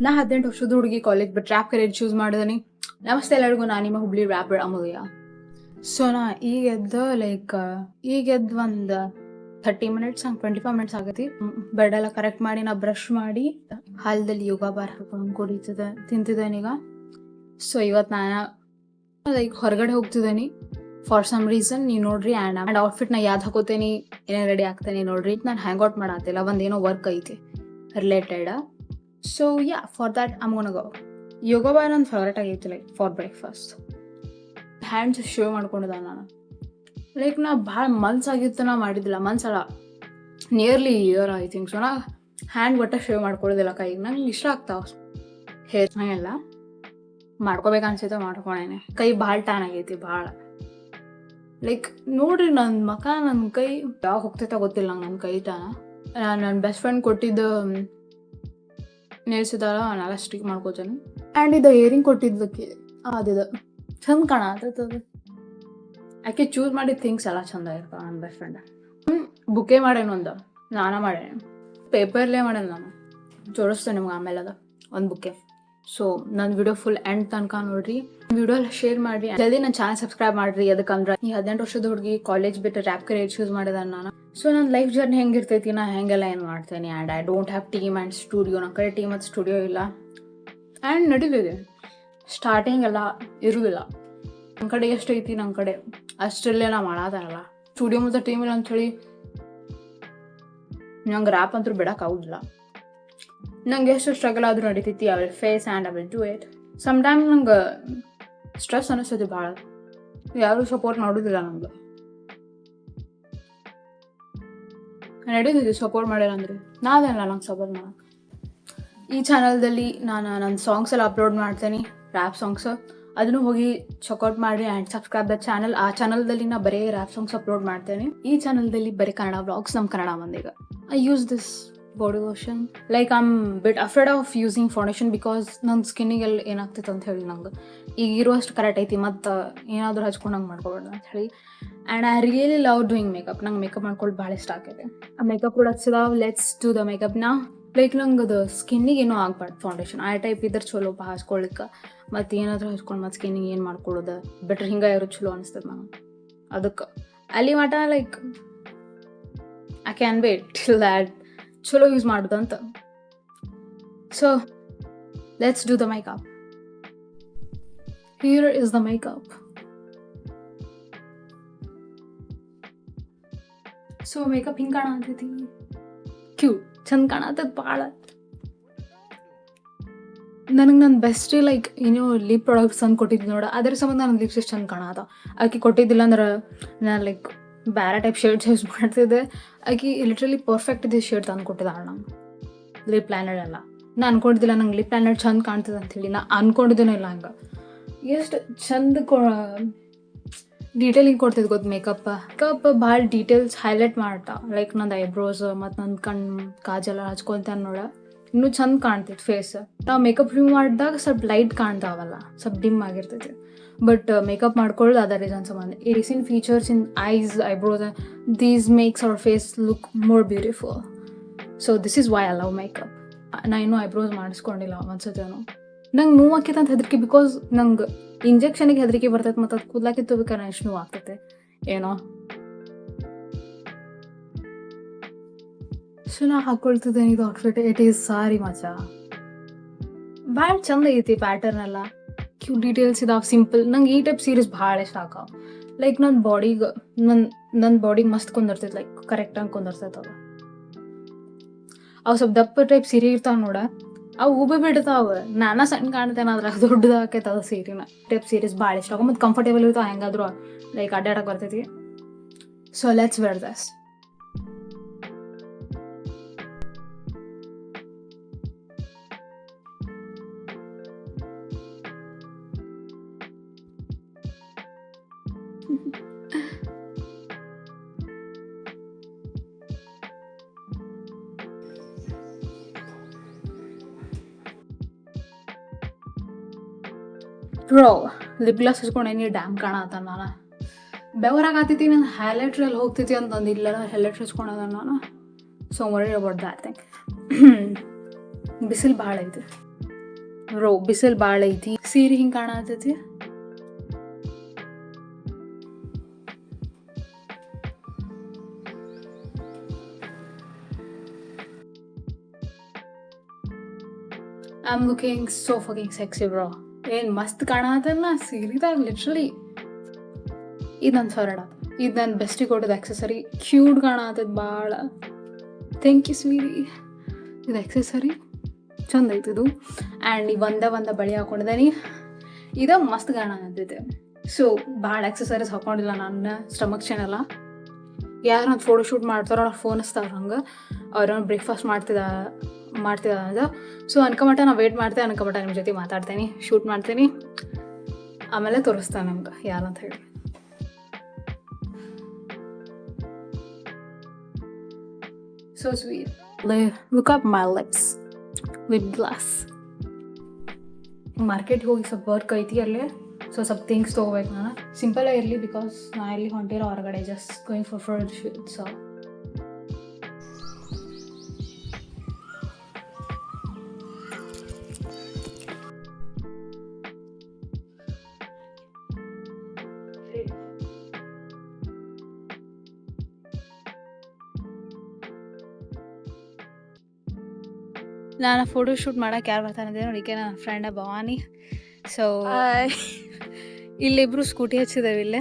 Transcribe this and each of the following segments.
ನಾ 18 ವರ್ಷದ ಹುಡುಗಿ ಕಾಲೇಜ್ ಬಿಟ್ಟು ರ್ಯಾಪ್ ಕರಿಯರ್ ಚೂಸ್ ಮಾಡಿದನಿ. ನಮಸ್ತೆ ಎಲ್ಲರಿಗೂ, ನಾನು ನಿಮ್ಮ ಹುಬ್ಳಿ ರ್ಯಾಪರ್ ಅಮೂಲ್ಯ. ಸೊ ನಾ ಈಗ ಎದ್ದು ಒಂದು 30 ಮಿನಿಟ್ಸ್ ಹಂಗೆ 25 ಮಿನಿಟ್ಸ್ ಆಗತಿ. ಬೆಡ್ ಎಲ್ಲ ಕರೆಕ್ಟ್ ಮಾಡಿ ನಾ ಬ್ರಷ್ ಮಾಡಿ ಹಾಲದಲ್ಲಿ ಯೋಗ ಬಾರ್ ಹಾಕೊಂಡು ತಿಂತಿದ್ದೇನೀಗ. ಸೊ ಇವತ್ತು ನಾನು ಹೊರಗಡೆ ಹೋಗ್ತಿದ್ದೇನೆ ಫಾರ್ ಸಮ್ ರೀಸನ್. ನೀವು ನೋಡ್ರಿ ಆ್ಯಂಡ್ ಔಟ್ಫಿಟ್ ನಾ ಯಾವ್ದು ಹಾಕೋತೇನಿ, ಏನೇನು ರೆಡಿ ಆಗ್ತೇನೆ ನೋಡ್ರಿ. ನಾನು ಹ್ಯಾಂಗ್ ಔಟ್ ಮಾಡತ್ತಿಲ್ಲ, ಒಂದೇನೋ ವರ್ಕ್ ಐತಿ related. So yeah, for that I'm gonna go. Yoga bar ನನ್ನ ಫೇವ್ರೇಟ್ ಆಗೈತಿ ಫಾರ್ ಬ್ರೇಕ್ಫಾಸ್ಟ್. ಹ್ಯಾಂಡ್ಸ್ ಶೇವ್ ಮಾಡ್ಕೊಂಡಿದ್ದೆ ನಾನು. ನಾ ಭಾಳ ಮನ್ಸಾಗಿತ್ತು, ನಾ ಮಾಡಿದ್ದಿಲ್ಲ. ಮನ್ಸಲ್ಲ, nearly year I think. So ನಾ ಹ್ಯಾಂಡ್ ಒಟ್ಟ ಶೇವ್ ಮಾಡ್ಕೊಳ್ಳೋದಿಲ್ಲ ಕೈಗೆ. ನಂಗೆ ಇಷ್ಟ ಆಗ್ತಾವ ಹೇರ್ ಹಂಗೆಲ್ಲ ಮಾಡ್ಕೋಬೇಕು ಅನ್ಸೈತೆ ಮಾಡ್ಕೊಂಡೇನೆ. ಕೈ ಭಾಳ ಟ್ಯಾನ್ ಆಗೈತಿ ಭಾಳ. ನೋಡ್ರಿ ನನ್ನ ಕೈ ಯಾವಾಗ ಹೋಗ್ತೈತೆ ಗೊತ್ತಿಲ್ಲ ನಂಗೆ. ನನ್ನ ಕೈ ಟ್ಯಾನ ನನ್ನ ಬೆಸ್ಟ್ ಫ್ರೆಂಡ್ ಕೊಟ್ಟಿದ್ದು ನೇಲ್ಸಿದಾರ, ನಾವೆಲ್ಲ ಸ್ಟಿಕ್ ಮಾಡ್ಕೋತೇನೆ. ಆ್ಯಂಡ್ ಇದು ಇಯರಿಂಗ್ ಕೊಟ್ಟಿದ್ದಕ್ಕೆ ಅದಿದು ಚಂದ ಕಾಣತ್ತದು. ಆಕೆ ಚೂಸ್ ಮಾಡಿದ ಥಿಂಗ್ಸ್ ಎಲ್ಲ ಚಂದ ಇರ್ತಾವ. ನನ್ನ ಬೆಸ್ಟ್ ಫ್ರೆಂಡ್ ಬುಕ್ಕೆ ಮಾಡೇನೊಂದು, ನಾನ ಮಾಡೇನೆ, ಪೇಪರ್ಲೇ ಮಾಡೇನು ನಾನು. ಜೋಡಿಸ್ತೇನೆ ನಿಮ್ಗೆ ಆಮೇಲೆ ಅದು ಒಂದು ಬುಕ್ಕೆ. ಸೊ ನನ್ನ ವಿಡಿಯೋ ಫುಲ್ ಎಂಡ್ ತನಕ ನೋಡ್ರಿ. ವಿಡಿಯೋ ಎಲ್ಲ ಶೇರ್ ಮಾಡಿರಿ. ಜಲ್ದಿ ನನ್ನ ಚಾನಲ್ ಸಬ್ಸ್ಕ್ರೈಬ್ ಮಾಡಿರಿ. ಅದಕ್ಕಂದ್ರೆ ಈ 18 ವರ್ಷದ ಹುಡುಗಿ ಕಾಲೇಜ್ ಬಿಟ್ಟು ರ್ಯಾಪ್ ಕರಿಯರ್ ಚೂಸ್ ಮಾಡಿದ ನಾನು. ಸೊ ನನ್ನ ಲೈಫ್ ಜರ್ನಿ ಹೆಂಗಿರ್ತೈತಿ, ನಾ ಹೆಂಗೆಲ್ಲ ಏನು ಮಾಡ್ತೇನೆ. And I don't have team and studio. ನನ್ನ ಕಡೆ ಟೀಮ್ ಮತ್ತು ಸ್ಟುಡಿಯೋ ಇಲ್ಲ. ಆ್ಯಂಡ್ ನಡೀತಿದೆ, ಸ್ಟಾರ್ಟಿಂಗ್ ಎಲ್ಲ ಇರುವುದಿಲ್ಲ. ನನ್ನ ಕಡೆ ಎಷ್ಟು ಐತಿ, ನನ್ನ ಕಡೆ ಅಷ್ಟರಲ್ಲೇ ನಾ ಮಾಡತ್ತಾರಲ್ಲ. ಸ್ಟುಡಿಯೋ ಮತ್ತು ಟೀಮ್ ಇಲ್ಲ ಅಂಥೇಳಿ ನಂಗೆ ರ್ಯಾಪ್ ಅಂತೂ ಬಿಡೋಕ್ಕಾಗೋದಿಲ್ಲ. ನಂಗೆ ಎಷ್ಟು ಸ್ಟ್ರಗಲ್ ಆದರೂ ನಡೀತೈತಿ. I will face and I will do it. Sometime ನಂಗೆ ಸ್ಟ್ರೆಸ್ ಅನ್ನಿಸ್ತೈತಿ ಭಾಳ. ಯಾರೂ ಸಪೋರ್ಟ್ ಮಾಡೋದಿಲ್ಲ ನಂಗೆ. ನಡೀತೈತಿ ಸಪೋರ್ಟ್ ಮಾಡಿಲ್ಲ ಅಂದರೆ. ನಾವೇನಲ್ಲ ನಂಗೆ ಸಪೋರ್ಟ್ ಮಾಡೋಕೆ. ಈ ಚಾನಲ್ದಲ್ಲಿ ನಾನು ನನ್ನ ಸಾಂಗ್ಸ್ ಎಲ್ಲ ಅಪ್ಲೋಡ್ ಮಾಡ್ತೇನೆ, ರ್ಯಾಪ್ ಸಾಂಗ್ಸ್. ಅದನ್ನು ಹೋಗಿ ಚೆಕ್ಔಟ್ ಮಾಡಿ ಆ್ಯಂಡ್ ಸಬ್ಸ್ಕ್ರೈಬ್ ದ ಚಾನಲ್. ಆ ಚಾನಲ್ದಲ್ಲಿ ನಾ ಬರೀ ರ್ಯಾಪ್ ಸಾಂಗ್ಸ್ ಅಪ್ಲೋಡ್ ಮಾಡ್ತೇನೆ. ಈ ಚಾನಲ್ದಲ್ಲಿ ಬರೀ ಕನ್ನಡ ವ್ಲಾಗ್ಸ್, ನಮ್ಮ ಕನ್ನಡ ಬಂದೀಗ. I use this body lotion. I'm bit afraid of using foundation because ನನ್ನ ಸ್ಕಿನ್ನಿಗೆಲ್ಲ ಏನಾಗ್ತೈತೆ ಅಂತ ಹೇಳಿ ನಂಗೆ ಈಗ ಇರುವಷ್ಟು ಕರೆಕ್ಟ್ ಐತಿ. ಮತ್ತು ಏನಾದರೂ ಹಚ್ಕೊಂಡು ಹಂಗೆ ಮಾಡ್ಕೊಬಾರ್ದು ಅಂತ ಹೇಳಿ. And I really love doing makeup. ನಂಗೆ ಮೇಕಪ್ ಮಾಡ್ಕೊಳ್ಳೋದು ಭಾಳ ಇಷ್ಟ ಆಗೈತೆ. ಆ ಮೇಕಪ್ ಪ್ರಾಡಕ್ಟ್ಸ್ ಇದಾವೆ, ಲೆಟ್ಸ್ ಡೂ ದ ಮೇಕಪ್ನ. ನಂಗೆ ಅದು ಸ್ಕಿನ್ನಿಗೆ ಏನೂ ಆಗ್ಬಾರ್ದು ಫೌಂಡೇಶನ್. ಆ ಟೈಪ್ ಇದ್ರೆ ಚಲೋ ಹಚ್ಕೊಳ್ಳಿಕ್ಕೆ. ಮತ್ತು ಏನಾದರೂ ಹಚ್ಕೊಂಡು ಮತ್ತು ಸ್ಕಿನ್ನಿಗೆ ಏನು ಮಾಡ್ಕೊಳ್ಳೋದು ಬೆಟ್ರ್ ಹಿಂಗೆ ಇರೋದು ಚಲೋ ಅನಿಸ್ತದೆ ನಂಗೆ. ಅದಕ್ಕೆ ಅಲ್ಲಿ ಮಟ I can wait till that ಚಲೋ ಯೂಸ್ ಮಾಡೋದು ಅಂತ. So let's do the makeup. Here is the makeup. So makeup ಹಿಂಗೆ ಕಾಣತೈತಿ, ಕ್ಯೂಟ್, ಚಂದ ಕಾಣತ್ತದ ಭಾಳ. ನನಗೆ ನನ್ನ ಬೆಸ್ಟ್ ಏನೋ ಲಿಪ್ ಪ್ರಾಡಕ್ಟ್ಸ್ ತಂದು ಕೊಟ್ಟಿದ್ದು ನೋಡ, ಅದ್ರ ಸಂಬಂಧ ನನ್ನ ಲಿಪ್ಸ್ ಎಷ್ಟು ಚಂದ ಕಾಣತ್ತ. ಆಕೆ ಕೊಟ್ಟಿದ್ದಿಲ್ಲ ಅಂದ್ರೆ ನಾನು ಬೇರೆ ಟೈಪ್ ಶೇಡ್ಸ್ ಯೂಸ್ ಮಾಡ್ತಿದ್ದೆ. ಆಕೆ ಲಿಟ್ರಲಿ ಪರ್ಫೆಕ್ಟ್ ಇದೆ ಶೇಡ್ ತಂದು ಕೊಟ್ಟಿದ್ದಾಳೆ ನಂಗೆ. ಲಿಪ್ ಲೈನರ್ ಎಲ್ಲ ನಾನು ಅನ್ಕೊಂಡಿದ್ದಿಲ್ಲ ನಂಗೆ ಲಿಪ್ ಲೈನರ್ ಚಂದ ಕಾಣ್ತದೆ ಅಂಥೇಳಿ. ನಾ ಅನ್ಕೊಂಡಿದ್ದೇನೋ ಇಲ್ಲ. ಹಂಗೆ ಎಷ್ಟು ಚಂದ ಡೀಟೇಲಿಂಗ್ ಕೊಡ್ತಿದ್ದು ಗೊತ್ತು. ಮೇಕಪ್ ಭಾಳ ಡೀಟೇಲ್ಸ್ ಹೈಲೈಟ್ ಮಾಡ್ತಾ. ನಂದು ಐಬ್ರೋಸ್ ಮತ್ತು ನನ್ನ ಕಣ್ಣು ಕಾಜೆಲ್ಲ ಹಚ್ಕೊಳ್ತೇನೆ ನೋಡ, ಇನ್ನೂ ಚಂದ ಕಾಣ್ತೈತೆ ಫೇಸ್. ನಾವು ಮೇಕಪ್ ರಿಮೂವ್ ಮಾಡಿದಾಗ ಸ್ವಲ್ಪ ಲೈಟ್ ಕಾಣ್ತಾವಲ್ಲ, ಸ್ವಲ್ಪ ಡಿಮ್ ಆಗಿರ್ತೈತಿ. ಬಟ್ ಮೇಕಪ್ ಮಾಡ್ಕೊಳ್ಳೋದು ಅದರ ರೀಸನ್ ಸಂಬಂಧ. ಈ recent features in eyes, eyebrows, these makes our face look more beautiful. So this is why I love makeup. ನಾ ಇನ್ನೂ ಐಬ್ರೋಸ್ ಮಾಡಿಸ್ಕೊಂಡಿಲ್ಲ ಒಂದ್ಸತಿನೂ. ನಂಗೆ ನೋವು ಆಕೈತೆ ಅಂತ ಹೆದರಿಕೆ, ಬಿಕಾಸ್ ನಂಗೆ ಇಂಜೆಕ್ಷನಿಗೆ ಹೆದರಿಕೆ ಬರ್ತೈತೆ. ಮತ್ತು ಅದು ಕೂದಲಾಕಿತ್ತು ಬೇಕಾದ್ರೆ ಎಷ್ಟು ನೋವು ಆಗ್ತೈತೆ ಏನೋ. ಸೊ ನಾ ಹಾಕ್ಕೊಳ್ತಿದ್ದೇನೆ ಇದು ಔಟ್ಫಿಟ್. ಇಟ್ ಈಸ್ ಸಾರಿ ಮಜಾ, ಭಾಳ ಚಂದ ಐತಿ ಪ್ಯಾಟರ್ನ್ ಎಲ್ಲ. ಕ್ಯೂಟ್ ಡೀಟೇಲ್ಸ್ ಇದಾವೆ, ಸಿಂಪಲ್. ನಂಗೆ ಈ ಟೈಪ್ ಸೀರೀಸ್ ಭಾಳ ಇಷ್ಟ ಆಕಾವ. ನನ್ನ ಬಾಡಿಗೆ ನನ್ನ ಬಾಡಿಗೆ ಮಸ್ತ್ ಕುಂದಿರ್ತೈತೆ, ಕರೆಕ್ಟಾಗಿ ಕುಂದಿರ್ತೈತೆ ಅವು. ಅವು ಸ್ವಲ್ಪ ದಪ್ಪ ಟೈಪ್ ಸೀರೆ ಇರ್ತಾವೆ ನೋಡ, ಅವು ಹೂಬಿ ಬಿಡ್ತಾವೆ. ನಾನಾ ಸಣ್ಣ ಕಾಣ್ತೇನೆ, ಅದ್ರಾಗ ದೊಡ್ಡದಾಕೈತೆ ಅದು ಸೀರೆನ. ಟೈಪ್ ಸೀರೀಸ್ ಭಾಳ ಇಷ್ಟ ಆಗ. ಮತ್ತು ಕಂಫರ್ಟೇಬಲ್ ಇರ್ತಾವೆ, ಹೆಂಗಾದ್ರೂ ಅಡ್ಡಾಡಕ್ಕೆ ಬರ್ತೈತಿ. So let's wear this. Bro lip gloss ಹಚ್ಕೊಂಡೇನಿ, ಡ್ಯಾಮ್ ಕಾಣತ್ತ. ನಾನು ಬೆವರಾಗತ್ತೈತಿ. ನಾನು ಹೈಲೈಟ್ರಲ್ಲಿ ಹೋಗ್ತೈತಿ ಅಂತಂದು ಇಲ್ಲ ಹೈಲೈಟ್ ಹಚ್ಕೊಂಡ ನಾನು. So worry about that thing. ಬಿಸಿಲು ಭಾಳ ಐತಿ. ಬ್ರೋ ಬಿಸಿಲು ಭಾಳ ಐತಿ. ಸೀರೆ ಹಿಂಗೆ ಕಾಣತೈತಿ. I am looking so fucking sexy bro. ಏನು ಮಸ್ತ್ ಕಾಣತ್ತಲ್ಲ ಸೀರೆದಾಗ ಲಿಟ್ರಲಿ. ಇದು ನನ್ನ ಫೇವ್ರೇಟ್ ಆತ. ಇದು ನನ್ನ ಬೆಸ್ಟಿಗೆ ಕೊಟ್ಟದ ಆಕ್ಸೆಸರಿ. ಕ್ಯೂಟ್ ಕಾಣತ್ತದ ಭಾಳ. Thank you sweetie. ಇದು ಆಕ್ಸೆಸರಿ ಚಂದ ಐತಿ ಇದು. ಆ್ಯಂಡ್ ಈ ಒಂದ ಬಳಿ ಹಾಕೊಂಡಿದ್ದೀನಿ. ಇದು ಮಸ್ತ್ ಕಾಣತೈತೆ. ಸೊ ಭಾಳ ಆಕ್ಸೆಸರೀಸ್ ಹಾಕೊಂಡಿಲ್ಲ ನನ್ನ ಸ್ಟಮಕ್ ಚಾನೆಲ್ಲ. ಯಾರು ಒಂದು ಫೋಟೋ ಶೂಟ್ ಮಾಡ್ತಾರೋ ಅವ್ರು ಫೋನ್ ಹಚ್ತಾರೆ ಹಂಗೆ. ಅವ್ರನ್ನ ಬ್ರೇಕ್ಫಾಸ್ಟ್ ಮಾಡ್ತಿದ್ದ ಅಂತ. ಸೊ ಅನ್ಕೊಂಬಿಟ್ಟ ನಾ ವೇಟ್ ಮಾಡ್ತೇನೆ. ಅನ್ಕೊಂಬಿಟ್ಟ ನಿಮ್ಮ ಜೊತೆ ಮಾತಾಡ್ತೀನಿ, ಶೂಟ್ ಮಾಡ್ತೀನಿ, ಆಮೇಲೆ ತೋರಿಸ್ತಾನೆ ನಮ್ಗೆ ಯಾರಂತ ಹೇಳಿ. So sweet. Look up my lips with glass. ಮಾರ್ಕೆಟ್ಗೆ ಹೋಗಿ ಸ್ವಲ್ಪ ವರ್ಕ್ ಐತಿ ಅಲ್ಲೇ. ಸೊ ಸ್ವಲ್ಪ ಥಿಂಗ್ಸ್ ತೊಗೋಬೇಕು ನಾನು. ಸಿಂಪಲಾಗಿ ಇರಲಿ ಬಿಕಾಸ್ ನಾ ಇಲ್ಲಿ ಹೊಂಟಿರೋ ಹೊರಗಡೆ just going for shoot. So ನಾನು ಫೋಟೋ ಶೂಟ್ ಮಾಡೋಕೆ ಯಾರು ಬರ್ತಾನೆ ನೋಡಿಕೆ ನನ್ನ ಫ್ರೆಂಡ ಭವಾನಿ. ಸೊ ಇಲ್ಲಿಬ್ರು ಸ್ಕೂಟಿ ಹಚ್ಚಿದ್ದೇವೆ. ಇಲ್ಲೇ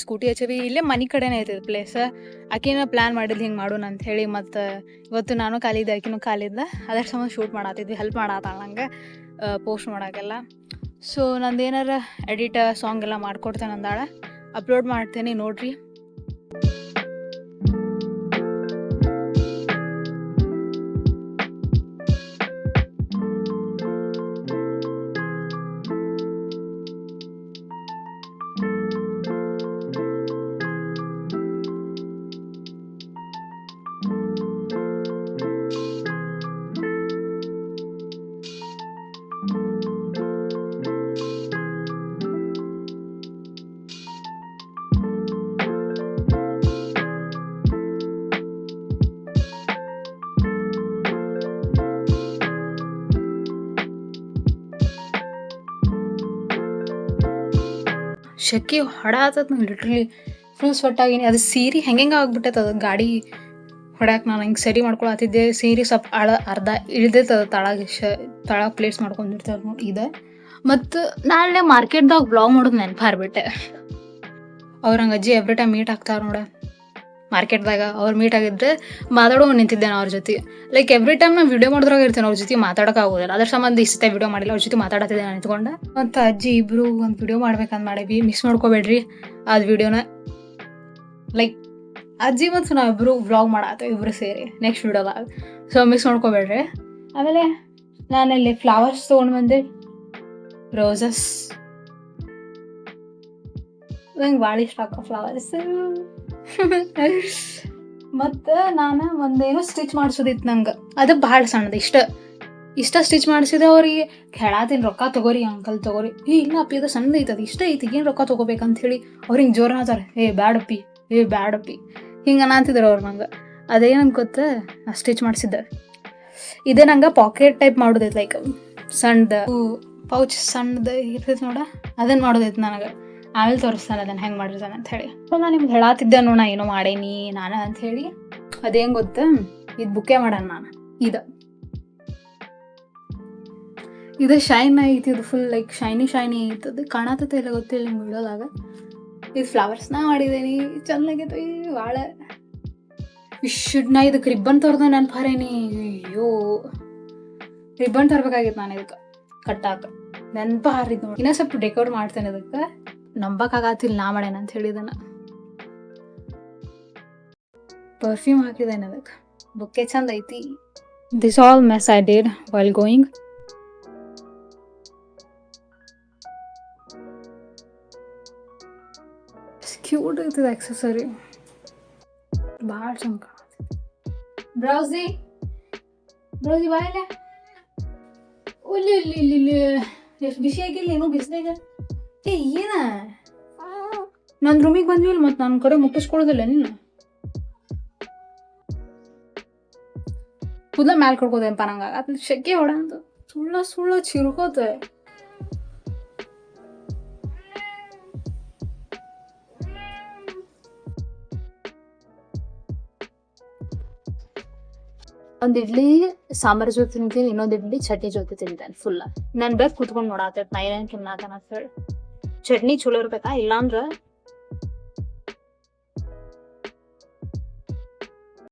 ಸ್ಕೂಟಿ ಹಚ್ಚೀವಿ. ಇಲ್ಲೇ ಮನೆ ಕಡೆನೇ ಐತದ ಪ್ಲೇಸ್. ಆಕಿನ ಪ್ಲ್ಯಾನ್ ಮಾಡಿದ್ಲು ಹಿಂಗೆ ಮಾಡೋಣ ಅಂಥೇಳಿ. ಮತ್ತು ಇವತ್ತು ನಾನು ಖಾಲಿದ್ದೆ, ಆಕಿನೂ ಖಾಲಿದ್ದ. ಅದರ ಸಂಬಂಧ ಶೂಟ್ ಮಾಡತ್ತಿದ್ವಿ. ಹೆಲ್ಪ್ ಮಾಡತ್ತಾಳ ನಂಗೆ ಪೋಸ್ಟ್ ಮಾಡೋಕ್ಕೆಲ್ಲ. ಸೊ ನಂದೇನಾರ ಎಡಿಟ್ ಸಾಂಗ್ ಎಲ್ಲ ಮಾಡ್ಕೊಡ್ತೇನೆ ಅಂದಾಳ. ಅಪ್ಲೋಡ್ ಮಾಡ್ತೇನೆ ನೋಡ್ರಿ. ಶೆಕೆ ಹೊಡ ಆತದ ನಂಗೆ ಲಿಟ್ರಲಿ. ಫುಲ್ ಸ್ವಟ್ಟಾಗಿನಿ. ಅದು ಸೀರೆ ಹೆಂಗೆ ಆಗ್ಬಿಟ್ಟೈತೆ. ಅದು ಗಾಡಿ ಹೊಡ್ಯಾಕೆ ನಾನು ಹಿಂಗೆ ಸರಿ ಮಾಡ್ಕೊಳತ್ತಿದ್ದೆ. ಸೀರೆ ಸ್ವಲ್ಪ ಅರ್ಧ ಇಳ್ದೈತದ ತಳಗ ಪ್ಲೇಟ್ಸ್ ಮಾಡ್ಕೊಂಡಿರ್ತಾರೆ ನೋಡಿ ಇದೆ. ಮತ್ತು ನಾಳೆ ಮಾರ್ಕೆಟ್ದಾಗ ಬ್ಲಾಗ್ ಮಾಡೋದು ನೆನಪಾರ್ಬಿಟ್ಟೆ. ಅವ್ರ ಹಂಗೆ ಅಜ್ಜಿ ಎವ್ರಿ ಟೈಮ್ ಮೀಟ್ ಆಗ್ತಾರೆ ನೋಡ ಮಾರ್ಕೆಟ್ದಾಗ. ಅವ್ರು ಮೀಟ್ ಆಗಿದ್ರೆ ಮಾತಾಡೋ ನಿಂತಿದ್ದೆ ಅವ್ರ ಜೊತೆ. ಲೈಕ್ ಎವ್ರಿ ಟೈಮ್ ನಾನು ವಿಡಿಯೋ ಮಾಡಿದ್ರಾಗ ಇರ್ತೇನೆ, ಅವ್ರ ಜೊತೆ ಮಾತಾಡೋಕೆ ಆಗೋದಿಲ್ಲ. ಅದ್ರ ಸಂಬಂಧ ಇಷ್ಟೇ ವಿಡಿಯೋ ಮಾಡಿಲ್ಲ, ಅವ್ರ ಜೊತೆ ಮಾತಾಡ್ತಿದ್ದೆ ನಾನು ನಿಂತ್ಕೊಂಡು. ಮತ್ತು ಅಜ್ಜಿ ಇಬ್ಬರು ಒಂದು ವಿಡಿಯೋ ಮಾಡ್ಬೇಕಂತ ಮಾಡೀವಿ. ಮಿಸ್ ಮಾಡ್ಕೋಬೇಡ್ರಿ ಅದು ವಿಡಿಯೋನ. ಲೈಕ್ ಅಜ್ಜಿ ಮತ್ತು ನಾವಿಬ್ಬರು ವ್ಲಾಗ್ ಮಾಡತ್ತೇವೆ ಇಬ್ಬರು ಸೇರಿ ನೆಕ್ಸ್ಟ್ ವಿಡಿಯೋದಾಗ. ಸೊ ಮಿಸ್ ಮಾಡ್ಕೋಬೇಡ್ರಿ. ಆಮೇಲೆ ನಾನಲ್ಲಿ ಫ್ಲವರ್ಸ್ ತೊಗೊಂಡು ಬಂದೆ. ರೋಸಸ್ ನಂಗೆ ಭಾಳ ಇಷ್ಟ ಆಗ ಫ್ಲವರ್ಸ್. ಮತ್ತು ನಾನು ಒಂದೇನೋ ಸ್ಟಿಚ್ ಮಾಡಿಸೋದಿತ್ತು ನಂಗೆ. ಅದು ಭಾಳ ಸಣ್ಣದು. ಇಷ್ಟ ಸ್ಟಿಚ್ ಮಾಡಿಸಿದೆ. ಅವ್ರಿಗೆ ಹೇಳಾತೀನಿ ರೊಕ್ಕ ತೊಗೋರಿ ಅಂಕಲ್ ತೊಗೋರಿ. ಇಲ್ಲ ಅಪ್ಪಿ ಅದು ಸಣ್ಣದು ಐತದ ಇಷ್ಟ ಐತಿ ಏನು ರೊಕ್ಕ ತೊಗೋಬೇಕಂತ ಹೇಳಿ ಅವ್ರು ಹಿಂಗೆ ಜೋರ ಅಂತಾರೆ. ಬ್ಯಾಡಪ್ಪಿ ಬ್ಯಾಡಪ್ಪಿ ಹಿಂಗೆ ಅನ್ನತ್ತಿದ್ರು ಅವ್ರು ನಂಗೆ. ಅದೇನಂತ ಗೊತ್ತಾ, ನಾ ಸ್ಟಿಚ್ ಮಾಡಿಸಿದ್ದೆ. ಇದೇ ನಂಗೆ ಪಾಕೆಟ್ ಟೈಪ್ ಮಾಡೋದೈತೆ. ಲೈಕ್ ಸಣ್ಣದು ಪೌಚ್ ಸಣ್ಣದು ಇರ್ತೈತೆ ನೋಡ, ಅದನ್ನು ಮಾಡೋದೈತೆ ನನಗೆ. ಆಮೇಲೆ ತೋರಿಸ್ತಾನೆ ಅದನ್ನು ಹೆಂಗೆ ಮಾಡಿರ್ತಾನೆ ಅಂತ ಹೇಳಿ. ಸೊ ನಾನು ನಿಮ್ಗೆ ಹೇಳತ್ತಿದ್ದೆ ನೋ ನಾ ಏನೋ ಮಾಡೇನಿ ನಾನು ಅಂತ ಹೇಳಿ. ಅದೇನು ಗೊತ್ತಾ, ಇದು ಬುಕ್ಕೆ ಮಾಡೋಣ ನಾನು. ಇದು ಶೈನ್ ಐತಿ. ಇದು ಫುಲ್ ಲೈಕ್ ಶೈನಿ ಐತಿ. ಅದು ಕಾಣತೈತೆ ಇಲ್ಲ ಗೊತ್ತಿಲ್ಲ ನಿಮ್ಗೆ ವಿಡಿಯೋದಾಗ. ಇದು ಫ್ಲವರ್ಸ್ನ ಮಾಡಿದ್ದೀನಿ. ಚೆನ್ನಾಗೈತಿ ಭಾಳ. ನಾ ಇದಕ್ಕೆ ರಿಬ್ಬನ್ ತೋರ್ದ ನೆನಪಾರೇನಿ. ಅಯ್ಯೋ ರಿಬ್ಬನ್ ತರ್ಬೇಕಾಗಿತ್ತು ನಾನು ಇದಕ್ಕೆ ಕಟ್ಟಾಕ. ನೆನಪ ಹಾರಿದ್ ನೋಡಿ. ಇನ್ನೂ ಸ್ವಲ್ಪ ಡೆಕೋರ್ ಮಾಡ್ತೇನೆ ಇದಕ್ಕೆ. ನಂಬಕ್ಕಾಗತ್ತಿಲ್ಲ ನಾ ಮಾಡೇನ ಅಂತ ಹೇಳಿದನ. ಪರ್ಫ್ಯೂಮ್ ಹಾಕಿದ್ದೇನೆ ಅದಕ್ಕೆ. ಬುಕ್ಕೆ ಚಂದ ಐತಿ. This all mess I did while going. Cute ಐತದ ಆಕ್ಸೆಸರಿ. ಭಾಳ ಚಂದ ಕಾಣತ್ತೆ. ಬ್ರೌಸಿ ಬಾಯಿಲೆ. ಇಲ್ಲಿ ಎಷ್ಟು ಬಿಸಿ ಆಗಿಲ್ಲ ಏನೋ ಬಿಸಿದಾಗ. ಏನ ನನ್ನ ರೂಮಿಗೆ ಬಂದ್ವಿಲ್ಲ ಮತ್ತು ನನ್ನ ಕಡೆ ಮುಟ್ಟಿಸ್ಕೊಳ್ಳೋದಿಲ್ಲ ನೀನು. ಕೂದಲ ಮ್ಯಾಲೆ ಕಡ್ಕೋದೇನಪ್ಪ ನಂಗೆ ಅದು ಶೆಕೆ ಹೊಡ ಅಂತ. ಸುಳ್ಳ ಚಿರ್ಕೋತೆ. ಒಂದ್ ಇಡ್ಲಿ ಸಾಂಬಾರ್ ಜೊತೆ ತಿಂತೀನಿ, ಇನ್ನೊಂದ್ ಇಡ್ಲಿ ಚಟ್ನಿ ಜೊತೆ ತಿಂತೇನೆ ಫುಲ್. ನನ್ ಬೇಕ್ ಕುತ್ಕೊಂಡ್ ನೋಡಾತೈತ್ ನಾ ಏನ್ ತಿನ್ನಾಕನ ಅಂತ ಹೇಳಿ. ಚಟ್ನಿ ಚಲೋ ಇರ್ಬೇಕಾ, ಇಲ್ಲಾಂದ್ರ